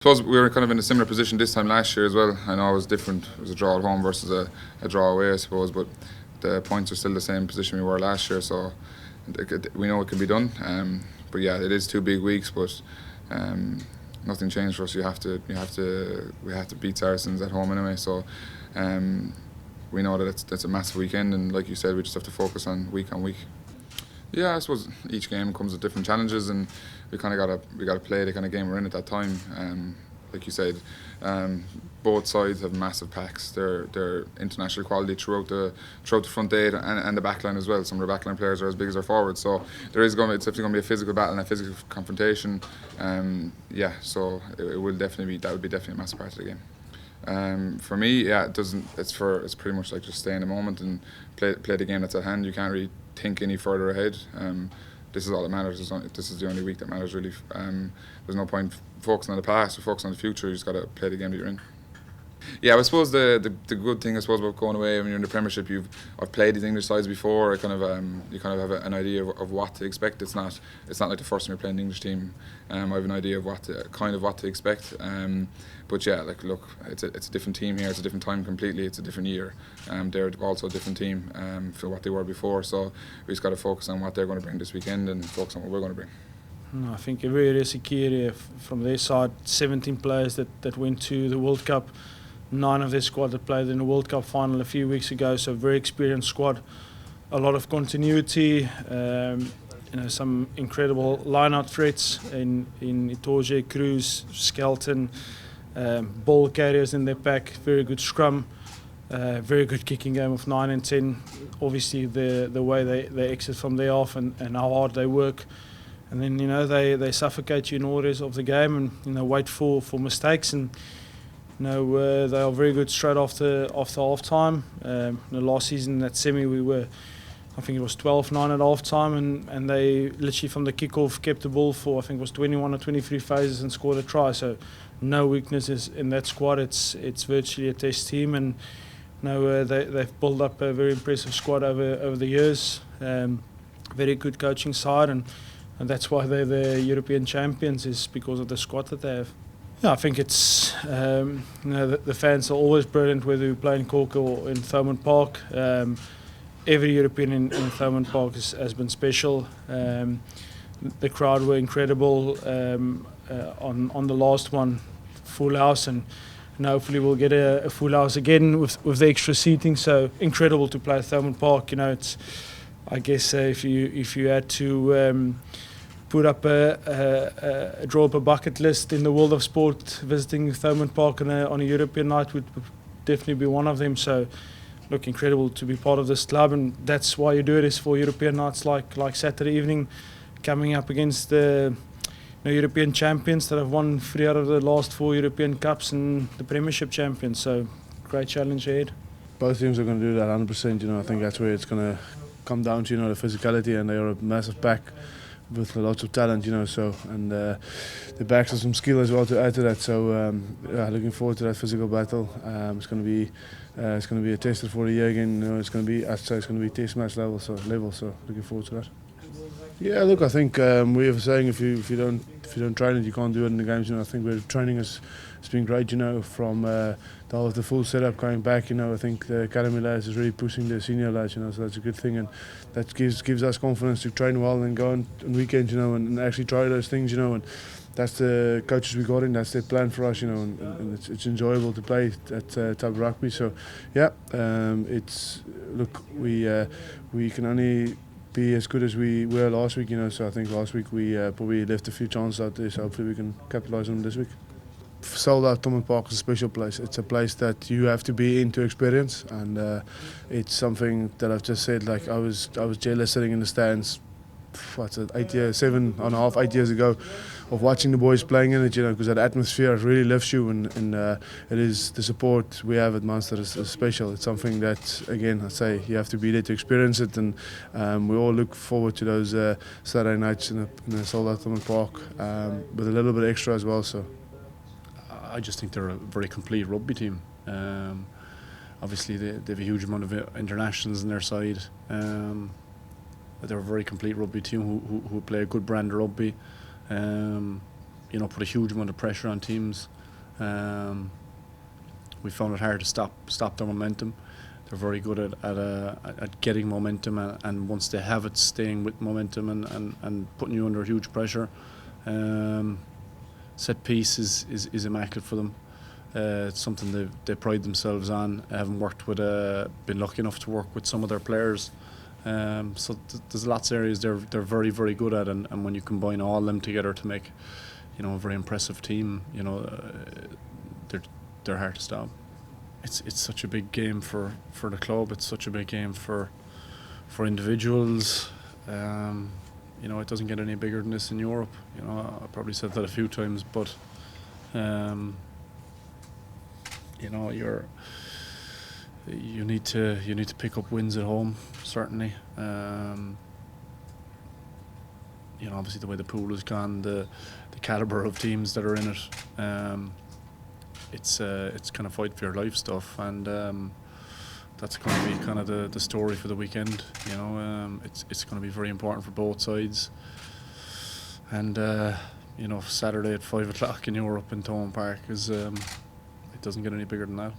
Suppose we were kind of in a similar position this time last year as well. I know it was different. It was a draw at home versus a draw away, I suppose, but the points are still the same position we were last year, so we know it can be done. But yeah, it is 2 big weeks, but nothing changed for us. We have to beat Saracens at home anyway, so we know that it's a massive weekend, and like you said, we just have to focus on week. Yeah, I suppose each game comes with different challenges, and we kind of gotta play the kind of game we're in at that time. Like you said, both sides have massive packs. They're international quality throughout the front eight and the back line as well. Some of the back line players are as big as our forwards, so it's definitely going to be a physical battle and a physical confrontation. Yeah, so it will definitely be a massive part of the game. For me, yeah, it's pretty much like just stay in the moment and play the game that's at hand. You can't really think any further ahead. This is all that matters. This is the only week that matters really. There's no point focusing on the past or focusing on the future. You just got to play the game that you're in. Yeah, I suppose the good thing about going away when you're in the Premiership, I've played these English sides before. You kind of have an idea of what to expect. It's not like the first time you're playing the English team. I have an idea of what to expect. But yeah, look, it's a different team here. It's a different time completely. It's a different year. They're also a different team for what they were before. So we just got to focus on what they're going to bring this weekend and focus on what we're going to bring. No, I think a very risky area from their side. 17 players that went to the World Cup. 9 of their squad that played in the World Cup final a few weeks ago, so very experienced squad. A lot of continuity, some incredible line-out threats in Itoje, Cruz, Skelton, ball carriers in their pack, very good scrum, very good kicking game of 9 and 10. Obviously the way they exit from there off and how hard they work. And then they suffocate you in all areas of the game and wait for mistakes and they are very good straight after half time. The last season that semi we were, I think it was 12-9 at half time, and they literally from the kickoff kept the ball for I think it was 21 or 23 phases and scored a try. So no weaknesses in that squad. It's virtually a test team, and they've built up a very impressive squad over the years. Very good coaching side, and that's why they're the European champions, is because of the squad that they have. Yeah, I think it's the fans are always brilliant whether we play in Cork or in Thomond Park. Every European in Thomond Park has been special. The crowd were incredible on the last one, full house, and hopefully we'll get a full house again with the extra seating. So incredible to play at Thomond Park. It's I guess if you had to put up draw up a bucket list in the world of sport, visiting Thomond Park on a European night would definitely be one of them. So look, incredible to be part of this club, and that's why you do it, is for European nights like Saturday evening, coming up against the European champions that have won 3 out of the last 4 European Cups and the Premiership champions. So great challenge ahead. Both teams are going to do that 100%. I think that's where it's going to come down to the physicality, and they are a massive pack with lots of talent, so and the backs have some skill as well to add to that. So looking forward to that physical battle. It's going to be a tester for the year again. It's going to be test match level. So looking forward to that. Yeah, look, I think we have a saying: if you don't train it, you can't do it in the games. I think we're training has been great. From the full setup coming back. I think the academy lads is really pushing the senior lads. So that's a good thing, and that gives us confidence to train well and go on weekends. And actually try those things. And that's the coaches we got in. That's their plan for us. And it's enjoyable to play at type of rugby. So yeah, we can only be as good as we were last week, So I think last week we probably left a few chances out there. So hopefully we can capitalise on them this week. Sold out Thomond Park is a special place. It's a place that you have to be in to experience, and it's something that I've just said. Like I was jealous sitting in the stands. 8 years ago, of watching the boys playing in it, because that atmosphere really lifts you, and it is the support we have at Munster is special. It's something that, again, I say you have to be there to experience it, and we all look forward to those Saturday nights in a sold out Thomond Park with a little bit extra as well. So I just think they're a very complete rugby team. Obviously, they have a huge amount of internationals on their side. But they're a very complete rugby team who play a good brand of rugby. put a huge amount of pressure on teams. We found it hard to stop their momentum. They're very good at getting momentum, and once they have it, staying with momentum and putting you under huge pressure. Set piece is immaculate for them. It's something they pride themselves on. Having worked with, been lucky enough to work with some of their players. So there's lots of areas they're very, very good at, and when you combine all them together to make, a very impressive team, they're hard to stop. It's such a big game for the club. It's such a big game for individuals. It doesn't get any bigger than this in Europe. I probably said that a few times, but you need to pick up wins at home, certainly. Obviously the way the pool has gone, the calibre of teams that are in it, it's kind of fight for your life stuff, and that's going to be kind of the story for the weekend. It's going to be very important for both sides, and Saturday at 5 o'clock in Europe in Thomond Park is it doesn't get any bigger than that.